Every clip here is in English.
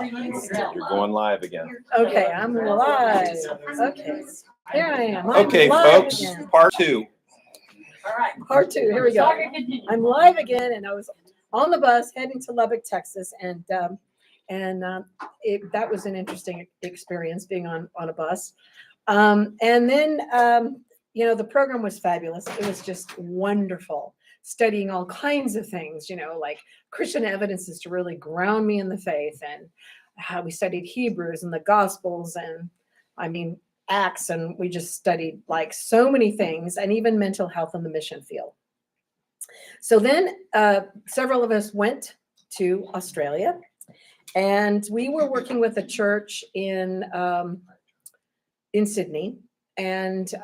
You're going live again. Okay, I'm live. Okay, here I am. Okay, folks, Again. part two. Part two. Here we go. I'm live again, and I was on the bus heading to Lubbock, Texas, and that was an interesting experience being on a bus. And then the program was fabulous. It was just wonderful. Studying all kinds of things, like Christian evidences to really ground me in the faith, and how we studied Hebrews and the Gospels, and Acts, and we just studied like so many things, and even mental health in the mission field. So then several of us went to Australia, and we were working with a church in Sydney, and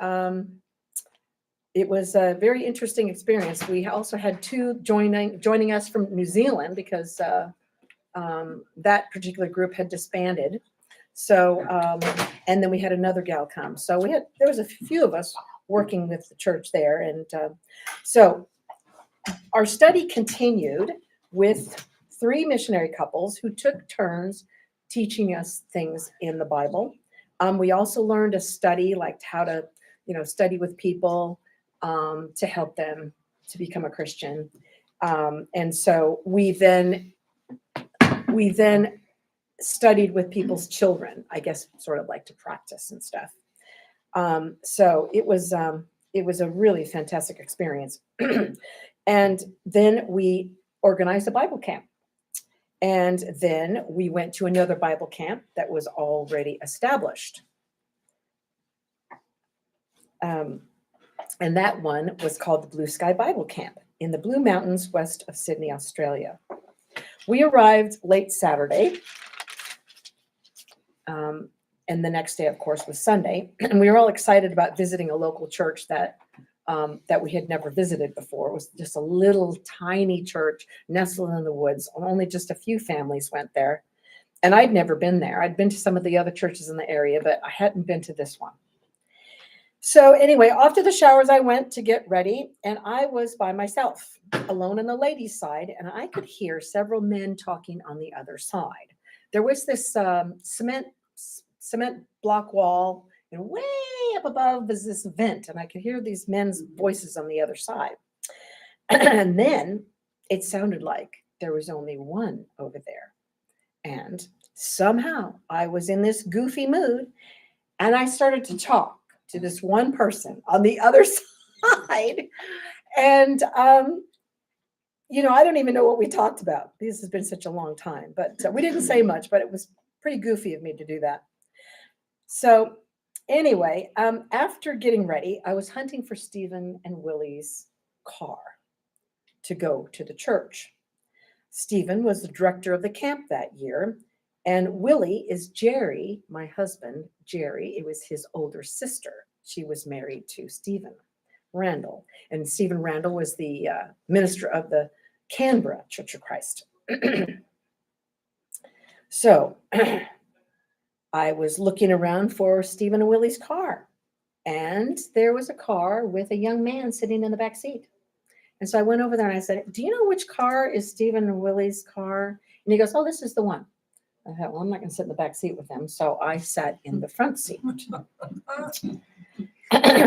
it was a very interesting experience. We also had two joining us from New Zealand, because that particular group had disbanded. So, and then we had another gal come. So there was a few of us working with the church there. And so our study continued with three missionary couples who took turns teaching us things in the Bible. We also learned a study, like how to, study with people, to help them to become a Christian. And so we then studied with people's children, I guess, sort of like to practice and stuff. So it was a really fantastic experience. And then we organized a Bible camp. And then we went to another Bible camp that was already established. And that one was called the Blue Sky Bible Camp in the Blue Mountains west of Sydney, Australia. We arrived late Saturday. And the next day, of course, was Sunday. And we were all excited about visiting a local church that we had never visited before. It was just a little tiny church nestled in the woods. Only just a few families went there. And I'd never been there. I'd been to some of the other churches in the area, but I hadn't been to this one. So anyway, off to the showers I went to get ready, and I was by myself, alone on the ladies' side, and I could hear several men talking on the other side. There was this cement block wall, and way up above was this vent, and I could hear these men's voices on the other side. And then it sounded like there was only one over there. And somehow I was in this goofy mood, and I started to talk to this one person on the other side. And, I don't even know what we talked about. This has been such a long time, but we didn't say much, but it was pretty goofy of me to do that. So anyway, after getting ready, I was hunting for Stephen and Willie's car to go to the church. Stephen was the director of the camp that year, and Willie is Jerry, my husband, Jerry. It was his older sister. She was married to Stephen Randall. And Stephen Randall was the minister of the Canberra Church of Christ. So I was looking around for Stephen and Willie's car. And there was a car with a young man sitting in the back seat. And so I went over there and I said, "Do you know which car is Stephen and Willie's car?" And he goes, "Oh, this is the one." I thought, well, I'm not going to sit in the back seat with them. So I sat in the front seat.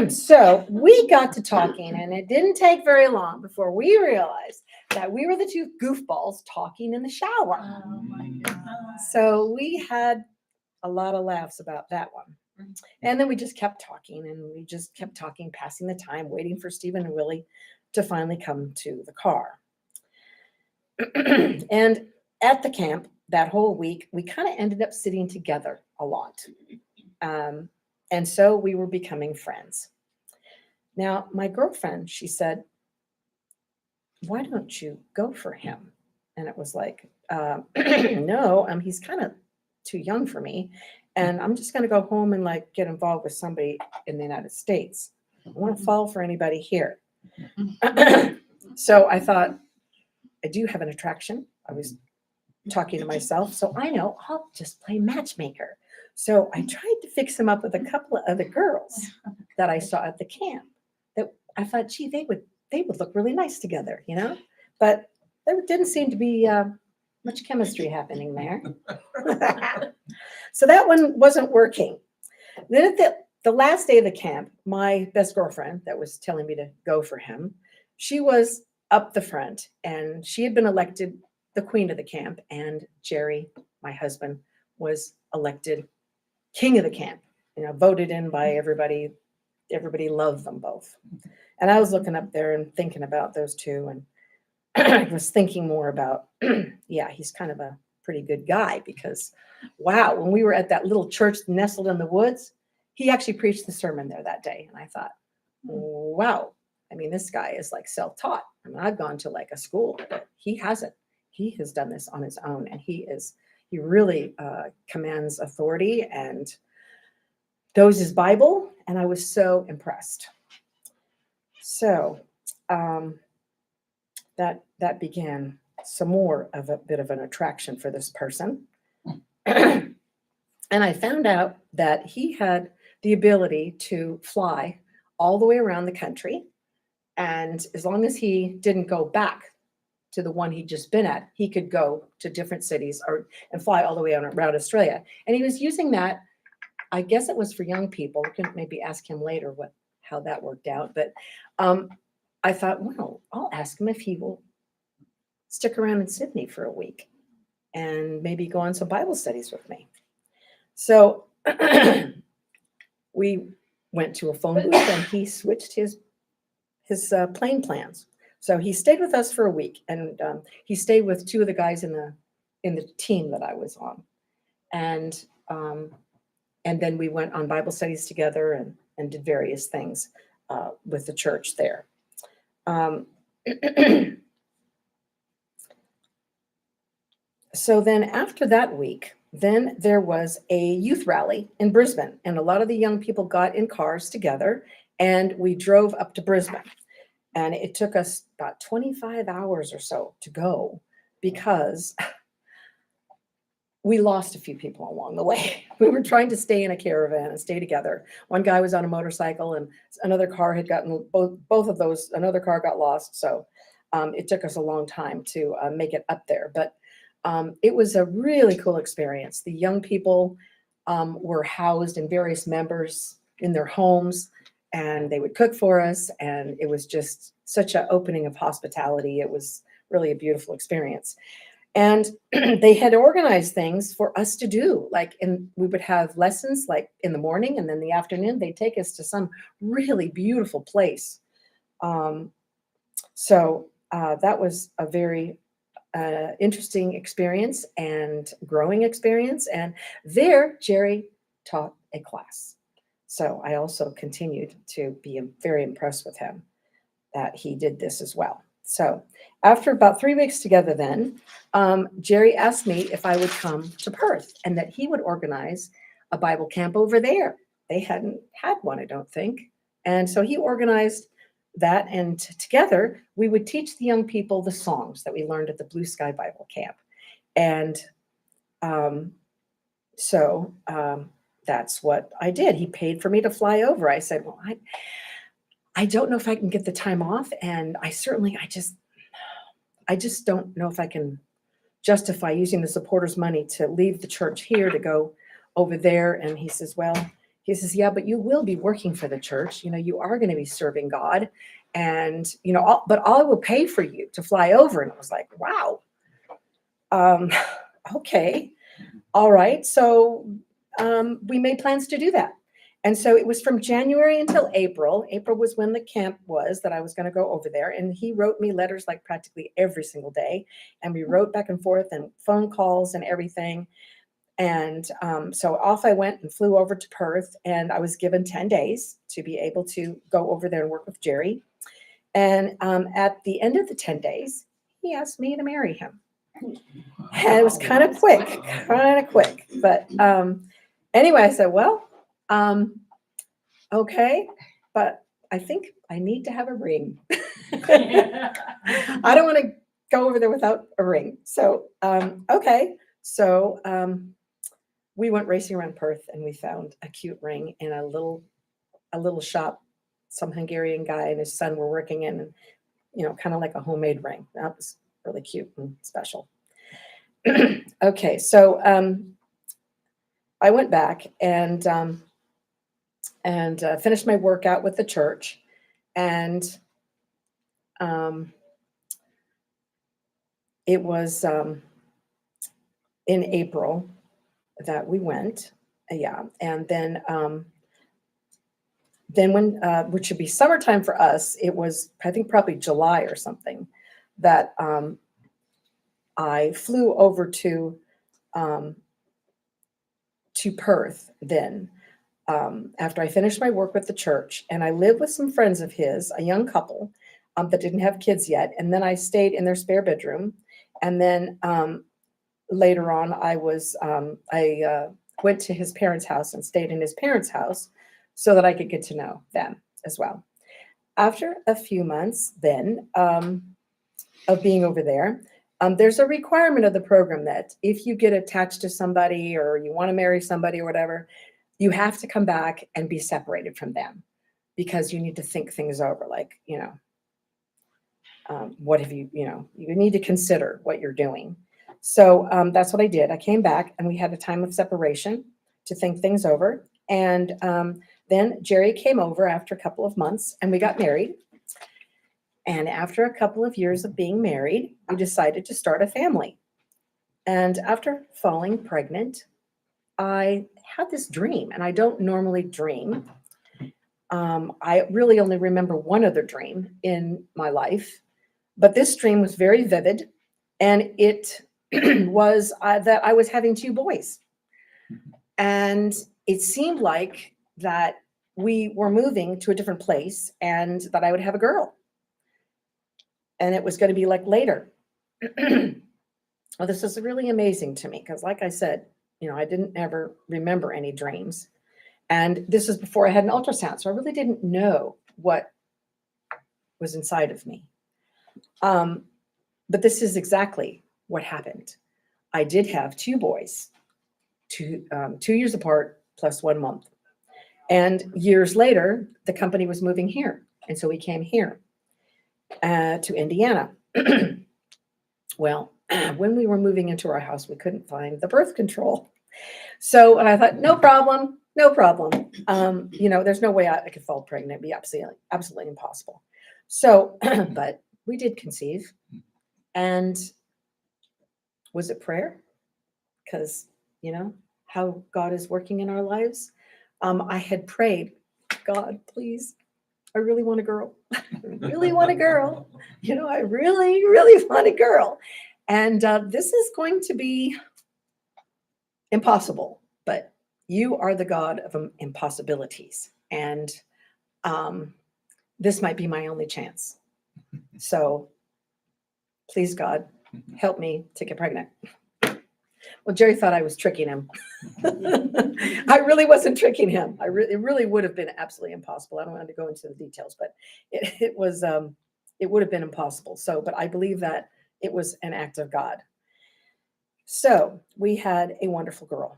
So we got to talking, and it didn't take very long before we realized that we were the two goofballs talking in the shower. Oh my goodness. So we had a lot of laughs about that one. And then we just kept talking, passing the time, waiting for Stephen and Willie to finally come to the car. And at the camp that whole week, we kind of ended up sitting together a lot. And so we were becoming friends. Now, my girlfriend, she said, "Why don't you go for him?" And it was like, no, he's kind of too young for me. And I'm just going to go home and like get involved with somebody in the United States. I won't fall for anybody here. So I thought, I do have an attraction. I was talking to myself. So I know I'll just play matchmaker. So I tried to fix him up with a couple of other girls that I saw at the camp that I thought, gee, they would look really nice together, But there didn't seem to be much chemistry happening there. So that one wasn't working. Then at the last day of the camp, my best girlfriend that was telling me to go for him, she was up the front and she had been elected the queen of the camp. And Jerry, my husband, was elected king of the camp, voted in by everybody. Everybody loved them both. And I was looking up there and thinking about those two. And I was thinking more about, yeah, he's kind of a pretty good guy because, wow, when we were at that little church nestled in the woods, he actually preached the sermon there that day. And I thought, wow, I mean, this guy is like self-taught. I mean, I've gone to like a school, but he hasn't. He has done this on his own, and he really commands authority and knows his Bible. And I was so impressed. So that began some more of a bit of an attraction for this person. And I found out that he had the ability to fly all the way around the country. And as long as he didn't go back to the one he'd just been at, he could go to different cities and fly all the way around Australia. And he was using that, I guess it was for young people. We can maybe ask him later how that worked out. But I thought, well, I'll ask him if he will stick around in Sydney for a week and maybe go on some Bible studies with me. So we went to a phone booth and he switched his plane plans. So he stayed with us for a week, and he stayed with two of the guys in the team that I was on. And then we went on Bible studies together and did various things with the church there. So then after that week, then there was a youth rally in Brisbane, and a lot of the young people got in cars together, and we drove up to Brisbane. And it took us about 25 hours or so to go because we lost a few people along the way. We were trying to stay in a caravan and stay together. One guy was on a motorcycle and another car had gotten, both of those, another car got lost. So it took us a long time to make it up there. But it was a really cool experience. The young people were housed in various members in their homes, and they would cook for us. And it was just such an opening of hospitality. It was really a beautiful experience. And they had organized things for us to do. We would have lessons like in the morning, and then the afternoon, they'd take us to some really beautiful place. So that was a very interesting experience and growing experience. And there, Jerry taught a class. So I also continued to be very impressed with him that he did this as well. So after about 3 weeks together then, Jerry asked me if I would come to Perth and that he would organize a Bible camp over there. They hadn't had one, I don't think. And so he organized that, and together we would teach the young people the songs that we learned at the Blue Sky Bible Camp. And so that's what I did. He paid for me to fly over. I said, well, I don't know if I can get the time off. And I just don't know if I can justify using the supporters' money to leave the church here to go over there. And he says, yeah, but you will be working for the church. You are going to be serving God, and, but I will pay for you to fly over. And I was like, wow. Okay. All right. So we made plans to do that. And so it was from January until April. April was when the camp was that I was going to go over there. And he wrote me letters like practically every single day. And we wrote back and forth and phone calls and everything. And so off I went and flew over to Perth, and I was given 10 days to be able to go over there and work with Jerry. And at the end of the 10 days, he asked me to marry him. And it was kind of quick. But anyway, I said, well, okay, but I think I need to have a ring. I don't want to go over there without a ring. So, okay. So we went racing around Perth, and we found a cute ring in a little shop. Some Hungarian guy and his son were working in, and, kind of like a homemade ring. That was really cute and special. Okay. So I went back and finished my workout with the church. And it was in April that we went. Yeah. And then when, which should be summertime for us, it was, I think, probably July or something, that I flew over to Perth then, after I finished my work with the church, and I lived with some friends of his, a young couple that didn't have kids yet. And then I stayed in their spare bedroom. And then later on, I went to his parents' house and stayed in his parents' house so that I could get to know them as well. After a few months then of being over there, there's a requirement of the program that if you get attached to somebody or you want to marry somebody or whatever, you have to come back and be separated from them, because you need to think things over. Like, what have you need to consider what you're doing. So that's what I did. I came back and we had a time of separation to think things over. And then Jerry came over after a couple of months and we got married. And after a couple of years of being married, we decided to start a family. And after falling pregnant, I had this dream, and I don't normally dream. I really only remember one other dream in my life, but this dream was very vivid, and it was that I was having two boys. And it seemed like that we were moving to a different place and that I would have a girl. And it was going to be like later. Well, this is really amazing to me because, like I said, I didn't ever remember any dreams. And this is before I had an ultrasound. So I really didn't know what was inside of me. But this is exactly what happened. I did have two boys, 2 years apart, plus 1 month. And years later, the company was moving here. And so we came here to Indiana. Well, when we were moving into our house, we couldn't find the birth control. So, and I thought, no problem. There's no way I could fall pregnant. It'd be absolutely impossible. So, but we did conceive. And was it prayer? Because, how God is working in our lives. I had prayed, God, please, I really want a girl. I really want a girl. I really, really want a girl. And this is going to be impossible, but you are the God of impossibilities. And this might be my only chance. So please, God, help me to get pregnant. Well, Jerry thought I was tricking him. I really wasn't tricking him. It really would have been absolutely impossible. I don't want to go into the details, but it would have been impossible. So, but I believe that it was an act of God. So we had a wonderful girl,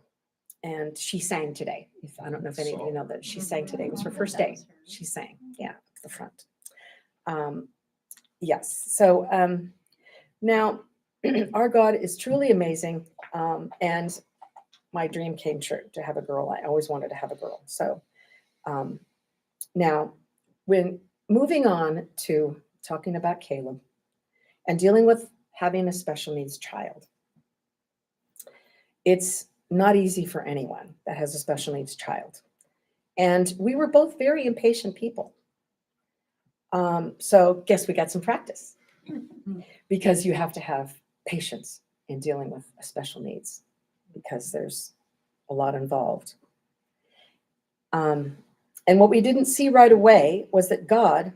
and she sang today. I don't know if any of you know that she sang today. It was her first day. She sang, at the front. Yes. So now our God is truly amazing. And my dream came true to have a girl. I always wanted to have a girl. So now when moving on to talking about Caleb and dealing with having a special needs child, it's not easy for anyone that has a special needs child. And we were both very impatient people. So guess we got some practice because you have to have patience in dealing with special needs because there's a lot involved. And what we didn't see right away was that God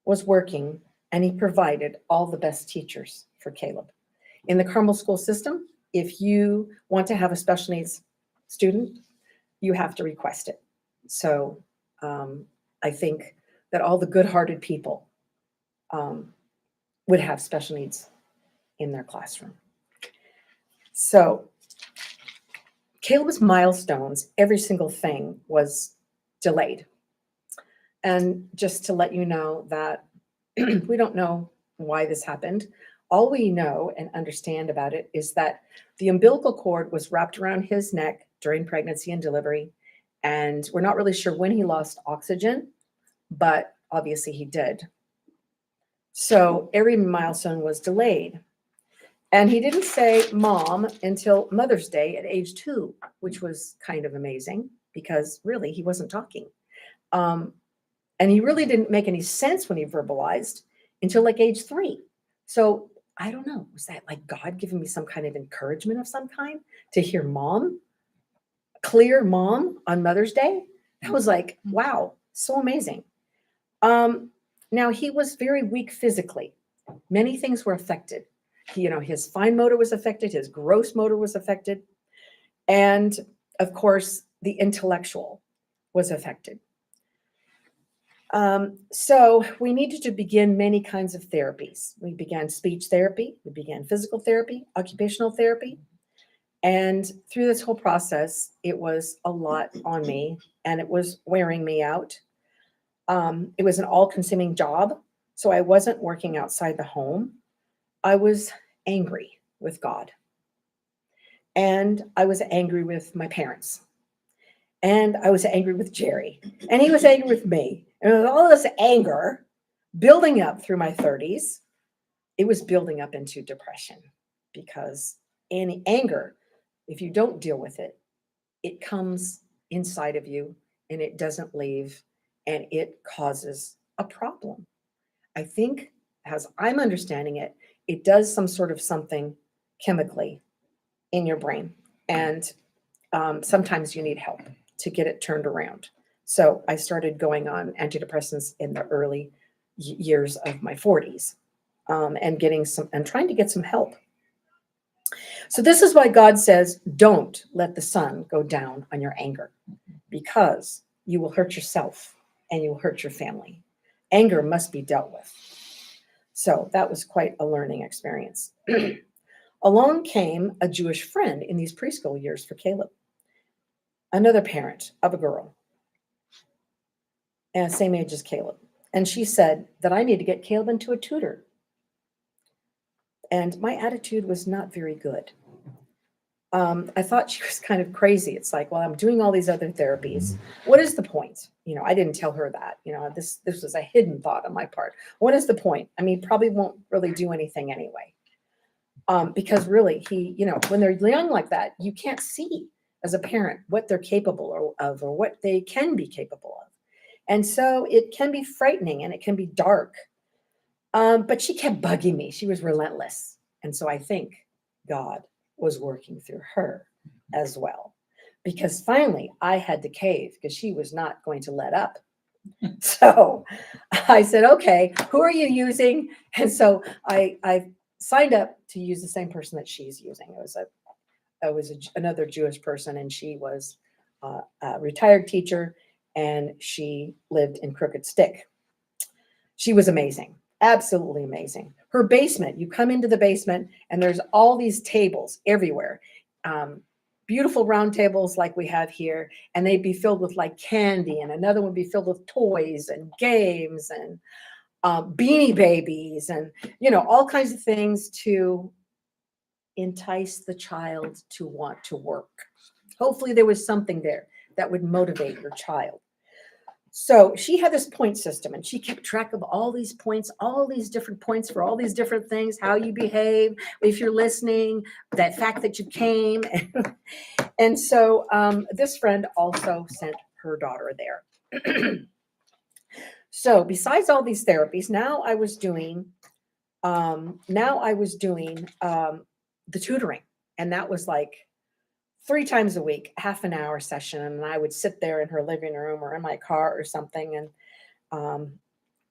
was working and he provided all the best teachers for Caleb. In the Carmel school system, if you want to have a special needs student, you have to request it. So I think that all the good-hearted people would have special needs in their classroom. So Caleb's milestones, every single thing was delayed. And just to let you know that we don't know why this happened. All we know and understand about it is that the umbilical cord was wrapped around his neck during pregnancy and delivery. And we're not really sure when he lost oxygen, but obviously he did. So every milestone was delayed. And he didn't say mom until Mother's Day at age 2, which was kind of amazing because really he wasn't talking. And he really didn't make any sense when he verbalized until like age 3. So I don't know. Was that like God giving me some kind of encouragement of some kind to hear mom, clear mom on Mother's Day? That was like, wow, so amazing. Now he was very weak physically. Many things were affected. His fine motor was affected, his gross motor was affected, and of course, the intellectual was affected. So we needed to begin many kinds of therapies. We began speech therapy, we began physical therapy, occupational therapy, and through this whole process, it was a lot on me, and it was wearing me out. It was an all-consuming job, so I wasn't working outside the home. I was angry with God. And I was angry with my parents. And I was angry with Jerry. And he was angry with me. And with all this anger building up through my 30s, it was building up into depression because any anger, if you don't deal with it, it comes inside of you and it doesn't leave and it causes a problem. I think, as I'm understanding it, it does some sort of something chemically in your brain. And sometimes you need help to get it turned around. So I started going on antidepressants in the early years of my 40s and trying to get some help. So this is why God says, don't let the sun go down on your anger, because you will hurt yourself and you will hurt your family. Anger must be dealt with. So that was quite a learning experience. Along came a Jewish friend in these preschool years for Caleb, another parent of a girl, and same age as Caleb. And she said that I need to get Caleb into a tutor. And my attitude was not very good. I thought she was kind of crazy. It's like, well, I'm doing all these other therapies. What is the point? I didn't tell her that. This was a hidden thought on my part. What is the point? I mean, probably won't really do anything anyway. Because really, when they're young like that, you can't see as a parent what they're capable of or what they can be capable of. And so it can be frightening and it can be dark. But she kept bugging me. She was relentless. And so I think God was working through her as well. Because finally I had to cave because she was not going to let up. So I said, okay, who are you using? And so I signed up to use the same person that she's using. It was another Jewish person, and she was a retired teacher, and she lived in Crooked Stick. She was amazing, absolutely amazing. Her basement, you come into the basement, and there's all these tables everywhere. Beautiful round tables like we have here, and they'd be filled with like candy, and another one would be filled with toys and games and Beanie Babies and, all kinds of things to entice the child to want to work. Hopefully there was something there that would motivate your child. So she had this point system, and she kept track of all these points, all these different points for all these different things, how you behave, if you're listening, that fact that you came. And so this friend also sent her daughter there. So besides all these therapies, now I was doing the tutoring, and that was like 3 times a week, half an hour session. And I would sit there in her living room or in my car or something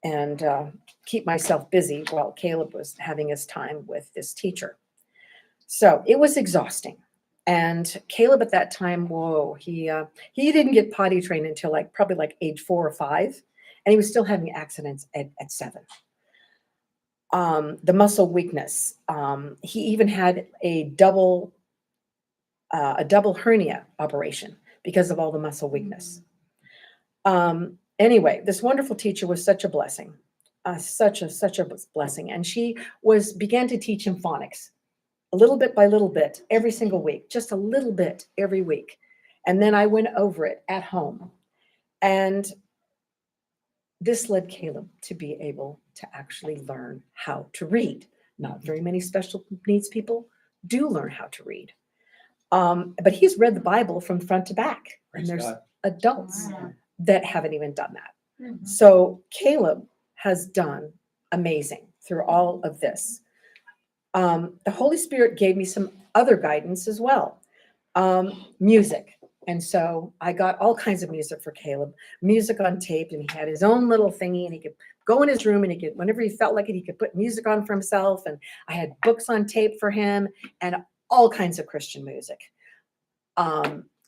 and keep myself busy while Caleb was having his time with this teacher. So it was exhausting. And Caleb at that time, he didn't get potty trained until probably age 4 or 5. And he was still having accidents at 7. The muscle weakness. He even had a double hernia operation because of all the muscle weakness. Anyway, this wonderful teacher was such a blessing, such a blessing. And she began to teach him phonics, a little bit by little bit, every single week, just a little bit every week. And then I went over it at home. And this led Caleb to be able to actually learn how to read. Not very many special needs people do learn how to read. But he's read the Bible from front to back. And Praise there's God. adults Wow. that haven't even done that. Mhm. So Caleb has done amazing through all of this. The Holy Spirit gave me some other guidance as well. Music. And so I got all kinds of music for Caleb, music on tape, and he had his own little thingy, and he could go in his room and he could, whenever he felt like it, he could put music on for himself. And I had books on tape for him and all kinds of Christian music.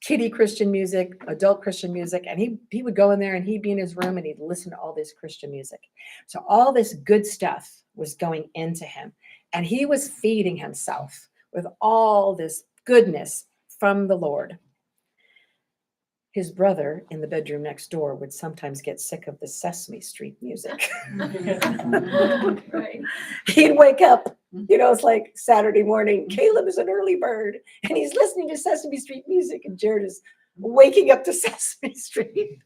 Kiddie Christian music, adult Christian music. And he would go in there and he'd be in his room and he'd listen to all this Christian music. So all this good stuff was going into him. And he was feeding himself with all this goodness from the Lord. His brother in the bedroom next door would sometimes get sick of the Sesame Street music. Right. He'd wake up, it's like Saturday morning. Caleb is an early bird and he's listening to Sesame Street music, and Jared is waking up to Sesame Street.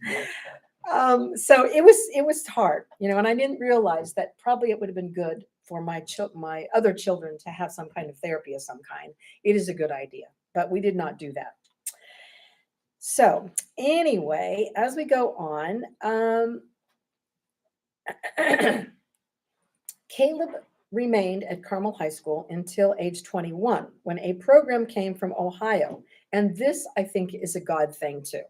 So it was hard, and I didn't realize that probably it would have been good for my other children to have some kind of therapy of some kind. It is a good idea, but we did not do that. So anyway, as we go on, Caleb remained at Carmel High School until age 21, when a program came from Ohio. And this, I think, is a God thing too.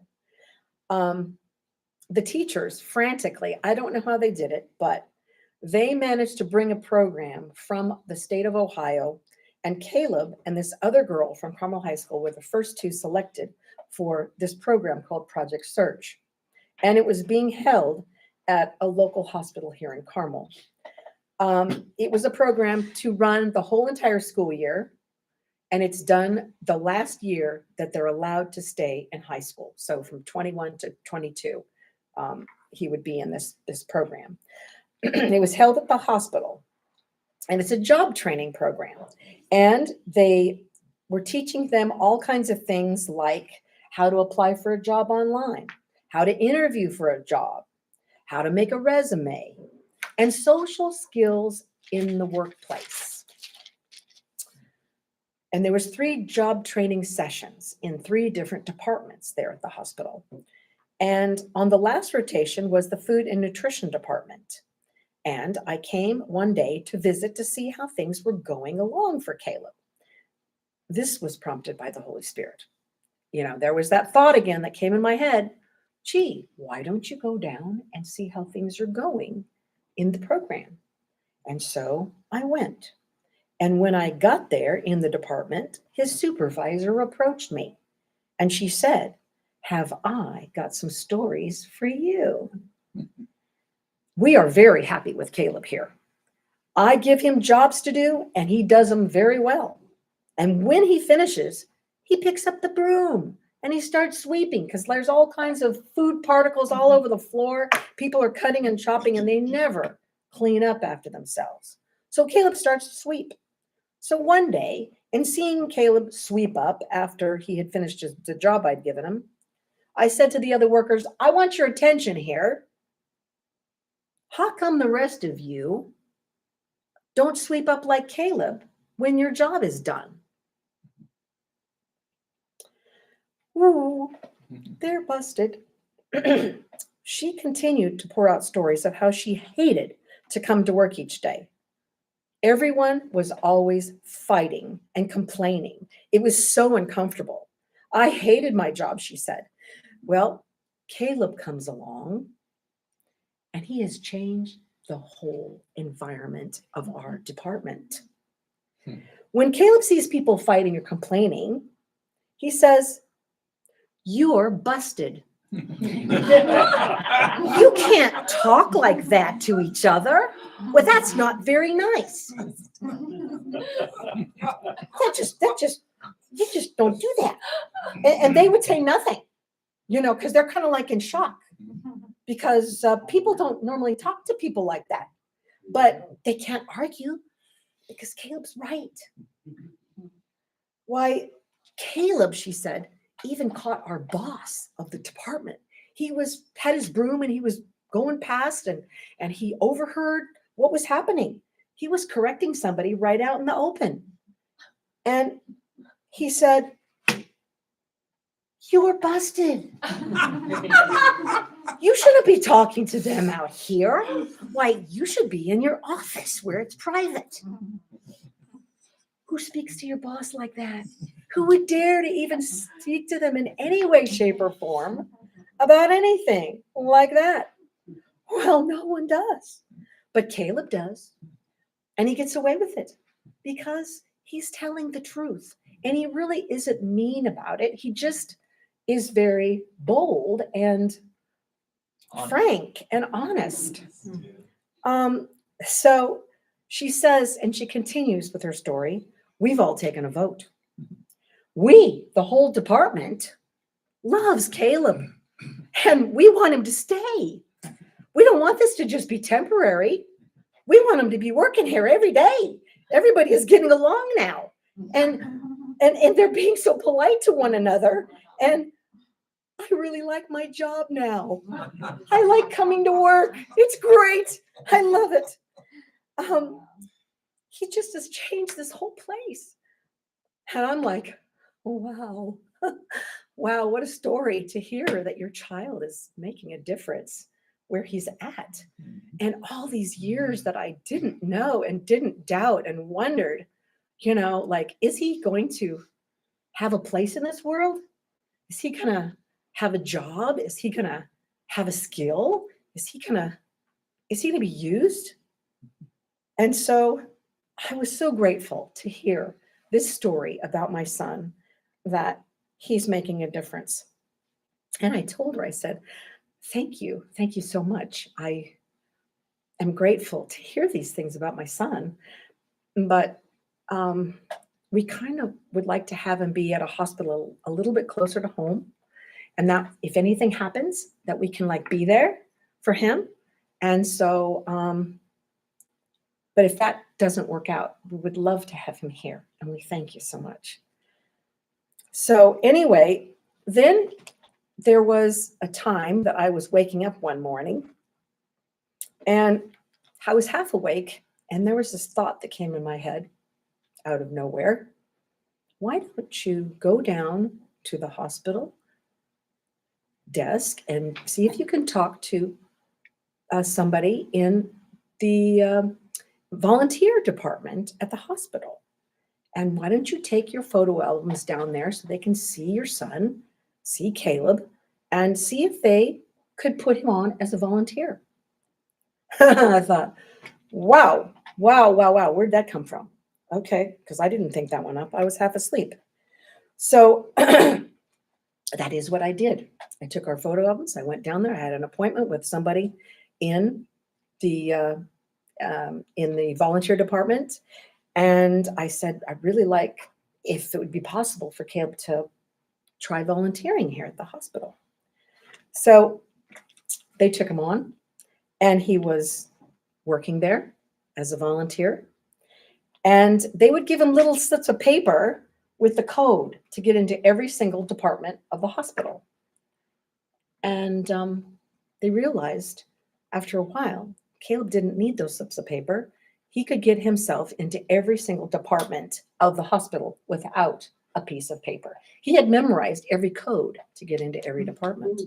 The teachers frantically, I don't know how they did it, but they managed to bring a program from the state of Ohio, and Caleb and this other girl from Carmel High School were the first two selected for this program called Project Search. And it was being held at a local hospital here in Carmel. It was a program to run the whole entire school year, and it's done the last year that they're allowed to stay in high school. So from 21 to 22, he would be in this program. It was held at the hospital, and it's a job training program. And they were teaching them all kinds of things like how to apply for a job online, how to interview for a job, how to make a resume, and social skills in the workplace. And there was 3 job training sessions in 3 different departments there at the hospital. And on the last rotation was the food and nutrition department. And I came one day to visit to see how things were going along for Caleb. This was prompted by the Holy Spirit. There was that thought again that came in my head. Gee, why don't you go down and see how things are going in the program? And so I went. And when I got there in the department, his supervisor approached me and she said, "Have I got some stories for you?" We are very happy with Caleb here. I give him jobs to do and he does them very well. And when he finishes, he picks up the broom and he starts sweeping because there's all kinds of food particles all over the floor. People are cutting and chopping and they never clean up after themselves. So Caleb starts to sweep. So one day, in seeing Caleb sweep up after he had finished the job I'd given him, I said to the other workers, "I want your attention here. How come the rest of you don't sweep up like Caleb when your job is done?" Ooh, they're busted. She continued to pour out stories of how she hated to come to work each day. Everyone was always fighting and complaining. It was so uncomfortable. I hated my job, she said. Well, Caleb comes along and he has changed the whole environment of our department. When Caleb sees people fighting or complaining, he says, "You're busted. You can't talk like that to each other. Well, that's not very nice. You just don't do that." And they would say nothing, because they're kind of like in shock because people don't normally talk to people like that, but they can't argue because Caleb's right. "Why, Caleb," she said, even caught our boss of the department. He had his broom and he was going past, and he overheard what was happening. He was correcting somebody right out in the open. And he said, "You were busted. You shouldn't be talking to them out here. Why, you should be in your office where it's private." Who speaks to your boss like that? Who would dare to even speak to them in any way, shape, or form about anything like that? Well, no one does. But Caleb does. And he gets away with it because he's telling the truth. And he really isn't mean about it. He just is very bold and frank and honest. So she says, and she continues with her story, "We've all taken a vote. We, the whole department, loves Caleb, and we want him to stay. We don't want this to just be temporary. We want him to be working here every day. Everybody is getting along now, and they're being so polite to one another. And I really like my job now. I like coming to work. It's great. I love it. He just has changed this whole place." And I'm like, wow. Wow, what a story to hear that your child is making a difference where he's at. And all these years that I didn't know and didn't doubt and wondered, like, is he going to have a place in this world? Is he going to have a job? Is he going to have a skill? Is he going to be used? And so I was so grateful to hear this story about my son, that he's making a difference. And I told her, I said, thank you so much. I am grateful to hear these things about my son, but we kind of would like to have him be at a hospital a little bit closer to home, and that if anything happens, that we can be there for him. And so, but if that doesn't work out, we would love to have him here, and we thank you so much. So anyway, then there was a time that I was waking up one morning, and I was half awake, and there was this thought that came in my head out of nowhere. Why don't you go down to the hospital desk and see if you can talk to somebody in the volunteer department at the hospital? And why don't you take your photo albums down there so they can see your son, see Caleb, and see if they could put him on as a volunteer? I thought, wow. Where'd that come from? Okay, because I didn't think that one up. I was half asleep. So that is what I did. I took our photo albums. I went down there. I had an appointment with somebody in the volunteer department. And I said, I'd really like if it would be possible for Caleb to try volunteering here at the hospital. So they took him on, and he was working there as a volunteer. And they would give him little slips of paper with the code to get into every single department of the hospital. And they realized after a while, Caleb didn't need those slips of paper. He could get himself into every single department of the hospital without a piece of paper. He had memorized every code to get into every department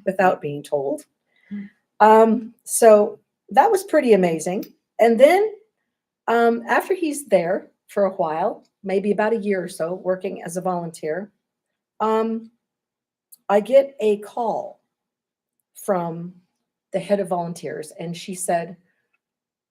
without being told. So that was pretty amazing. And then after he's there for a while, maybe about a year or so, working as a volunteer, I get a call from the head of volunteers, and she said,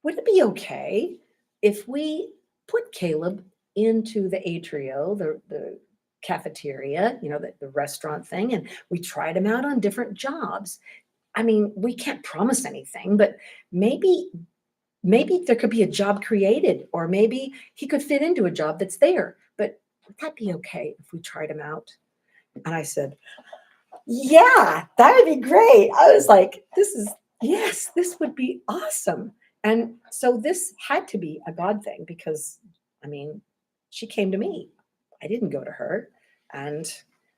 would it be okay if we put Caleb into the atrio, the cafeteria, the restaurant thing, and we tried him out on different jobs? I mean, we can't promise anything, but maybe there could be a job created, or maybe he could fit into a job that's there. But would that be okay if we tried him out? And I said, yeah, that would be great. I was like, this would be awesome. And so this had to be a God thing, because, I mean, she came to me. I didn't go to her. And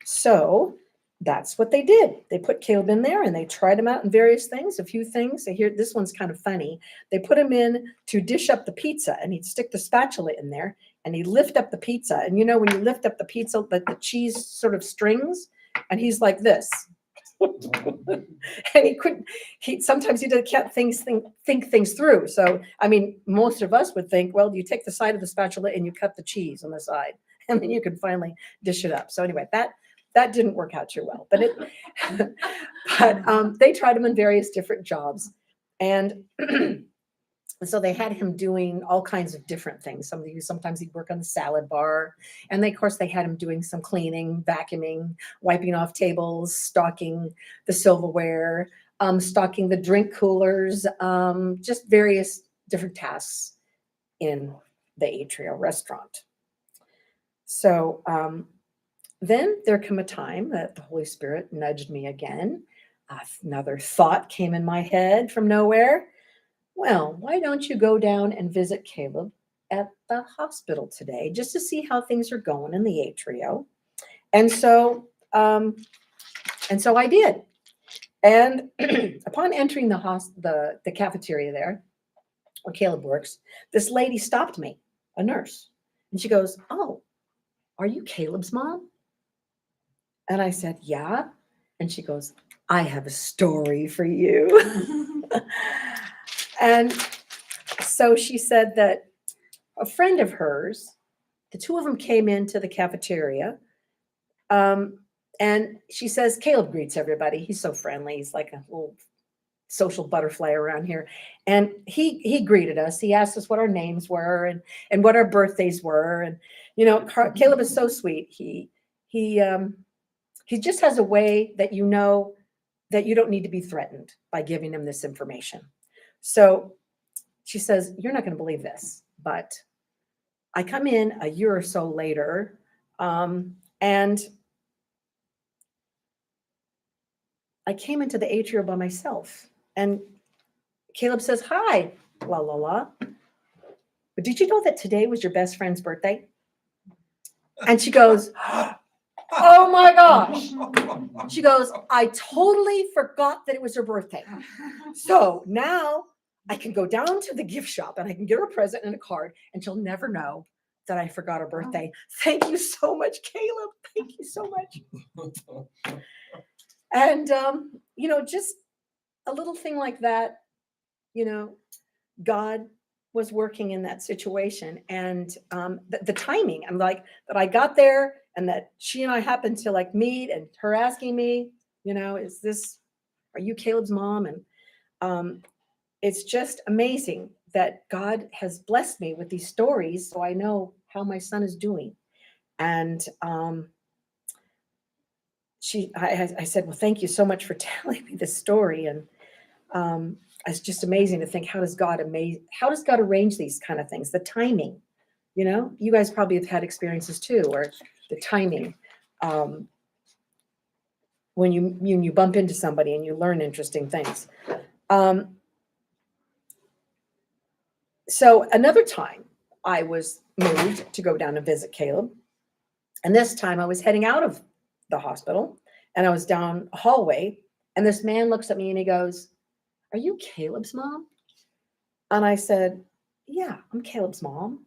so that's what they did. They put Caleb in there and they tried him out in various things, a few things. So here, this one's kind of funny. They put him in to dish up the pizza, and he'd stick the spatula in there and he'd lift up the pizza. And you know, when you lift up the pizza, the cheese sort of strings, and he's like this. And sometimes he can't think things through. So, I mean, most of us would think, well, you take the side of the spatula and you cut the cheese on the side, and then you can finally dish it up. So anyway, that didn't work out too well, but they tried him in various different jobs. And so they had him doing all kinds of different things. Sometimes he'd work on the salad bar. And of course, they had him doing some cleaning, vacuuming, wiping off tables, stocking the silverware, stocking the drink coolers, just various different tasks in the Atrio restaurant. So then there came a time that the Holy Spirit nudged me again. Another thought came in my head from nowhere. Well, why don't you go down and visit Caleb at the hospital today just to see how things are going in the Atrio? And so I did. And upon entering the cafeteria there, where Caleb works, this lady stopped me, a nurse, and she goes, "Oh, are you Caleb's mom?" And I said, "Yeah." And she goes, "I have a story for you." And so she said that a friend of hers, the two of them came into the cafeteria, and she says, Caleb greets everybody. He's so friendly. He's like a little social butterfly around here. And he greeted us. He asked us what our names were and what our birthdays were. And, you know, Caleb is so sweet. He just has a way that you know that you don't need to be threatened by giving him this information. So she says, "You're not going to believe this, but I come in a year or so later, and I came into the Atrio by myself." And Caleb says, "Hi, la, la, la. But did you know that today was your best friend's birthday?" And she goes, "Oh my gosh." She goes, "I totally forgot that it was her birthday. So now I can go down to the gift shop and I can get her a present and a card, and she'll never know that I forgot her birthday. Thank you so much, Caleb. Thank you so much." And, you know, just a little thing like that, you know, God was working in that situation. And the timing, I'm like, that I got there and that she and I happened to like meet, and her asking me, you know, are you Caleb's mom? And it's just amazing that God has blessed me with these stories so I know how my son is doing. And I said, "Well, thank you so much for telling me this story." And it's just amazing to think, how does God arrange these kind of things? The timing, you know, you guys probably have had experiences too, or the timing. When you bump into somebody and you learn interesting things. So another time I was moved to go down and visit Caleb. And this time I was heading out of the hospital and I was down a hallway, and this man looks at me and he goes, "Are you Caleb's mom?" And I said, "Yeah, I'm Caleb's mom."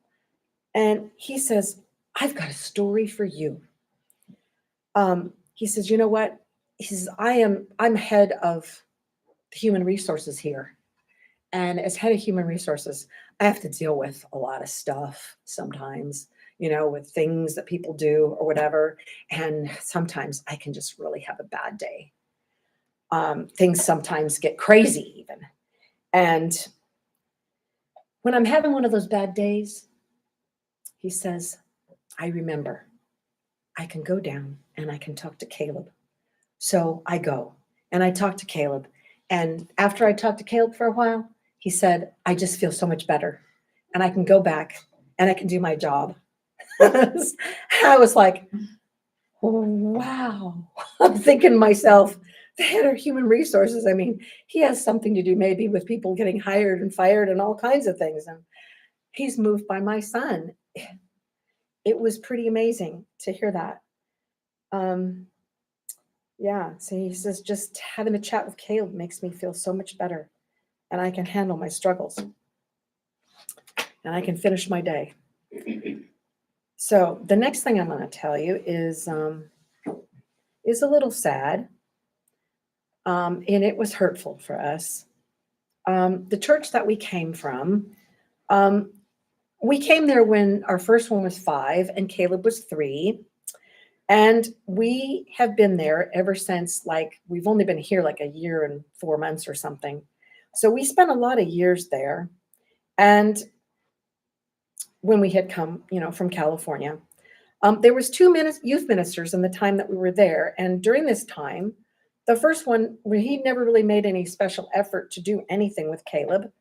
And he says, "I've got a story for you." He says, "You know what?" He says, I'm head of human resources here. And as head of human resources, I have to deal with a lot of stuff sometimes, you know, with things that people do or whatever. And sometimes I can just really have a bad day. Things sometimes get crazy even. And when I'm having one of those bad days, he says, "I remember I can go down and I can talk to Caleb." So I go and I talk to Caleb. And after I talked to Caleb for a while, he said, "I just feel so much better and I can go back and I can do my job." I was like, wow. I'm thinking to myself, the head of human resources, I mean, he has something to do maybe with people getting hired and fired and all kinds of things. And he's moved by my son. It was pretty amazing to hear that. Yeah, so he says, just having a chat with Caleb makes me feel so much better, and I can handle my struggles, and I can finish my day. So the next thing I'm going to tell you is a little sad, and it was hurtful for us. The church that we came from, we came there when our first one was 5 and Caleb was 3. And we have been there ever since, like, we've only been here like a year and 4 months or something. So we spent a lot of years there. And when we had come, from California, there was 2 youth ministers in the time that we were there. And during this time, the first one, he never really made any special effort to do anything with Caleb.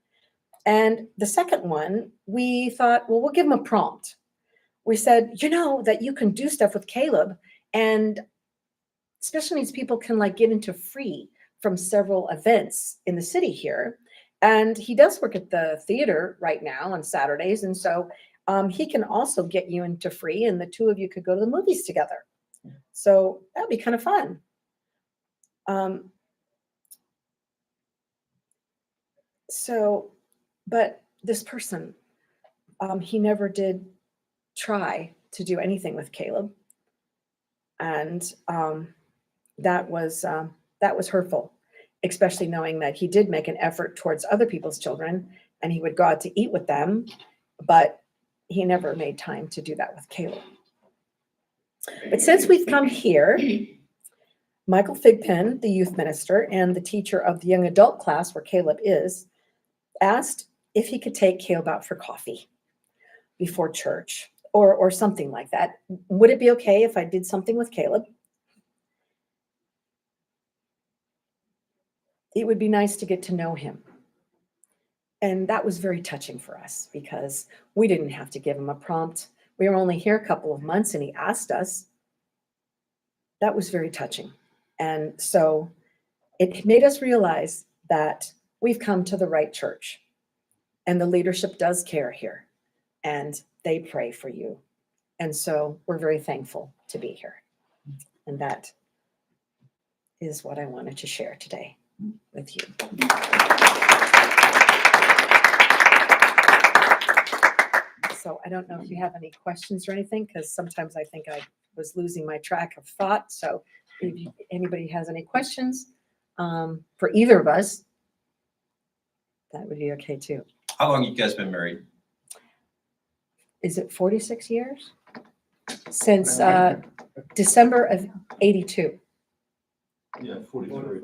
And the second one, we thought, well, we'll give him a prompt. We said, that you can do stuff with Caleb, and special needs people can get into free from several events in the city here. And he does work at the theater right now on Saturdays. And so he can also get you into free, and the 2 of you could go to the movies together. So that'd be kind of fun. But this person, he never did try to do anything with Caleb. And that was hurtful, especially knowing that he did make an effort towards other people's children, and he would go out to eat with them, but he never made time to do that with Caleb. But since we've come here, Michael Thigpen, the youth minister and the teacher of the young adult class where Caleb is, asked if he could take Caleb out for coffee before church or something like that. Would it be okay if I did something with Caleb? It would be nice to get to know him. And that was very touching for us because we didn't have to give him a prompt. We were only here a couple of months and he asked us. That was very touching. And so it made us realize that we've come to the right church and the leadership does care here and they pray for you. And so we're very thankful to be here. And that is what I wanted to share today with you. So I don't know if you have any questions or anything, because sometimes I think I was losing my track of thought. So if anybody has any questions for either of us, that would be okay too. How long have you guys been married? Is it 46 years? Since December of 82. Yeah, 43.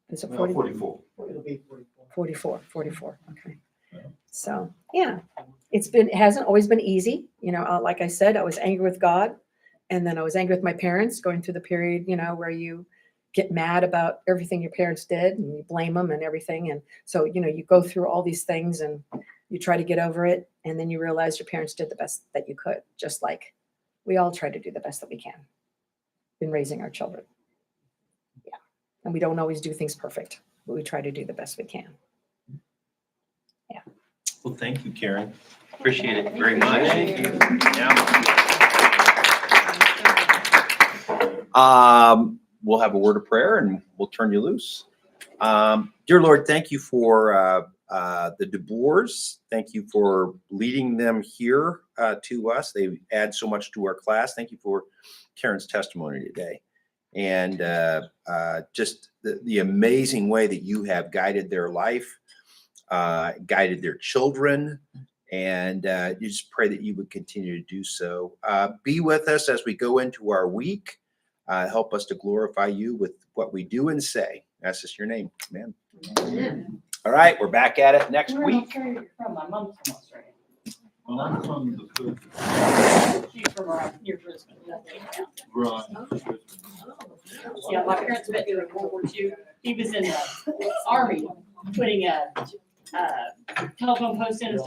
Is it No, 40? 44. It'll be 44. 44. Okay. Yeah. So yeah, it hasn't always been easy. Like I said, I was angry with God, and then I was angry with my parents, going through the period, where you get mad about everything your parents did and you blame them and everything. And so, you go through all these things and you try to get over it. And then you realize your parents did the best that you could, just like we all try to do the best that we can in raising our children. Yeah. And we don't always do things perfect, but we try to do the best we can. Yeah. Well, thank you, Karen. Appreciate it very much. Thank you. Yeah. We'll have a word of prayer and we'll turn you loose. Dear Lord, thank you for the DeBoers. Thank you for leading them here to us. They add so much to our class. Thank you for Karen's testimony today. And just the amazing way that you have guided their life, guided their children. And you just pray that you would continue to do so. Be with us as we go into our week. Help us to glorify you with what we do and say. That's just your name, man. Amen. All right, we're back at it next Where week. in Australia are you from? My mom's from Australia. Well, I'm from the food. She's from around near Brisbane. Right. Yeah, my parents met during World War II. He was in the army putting a telephone post in his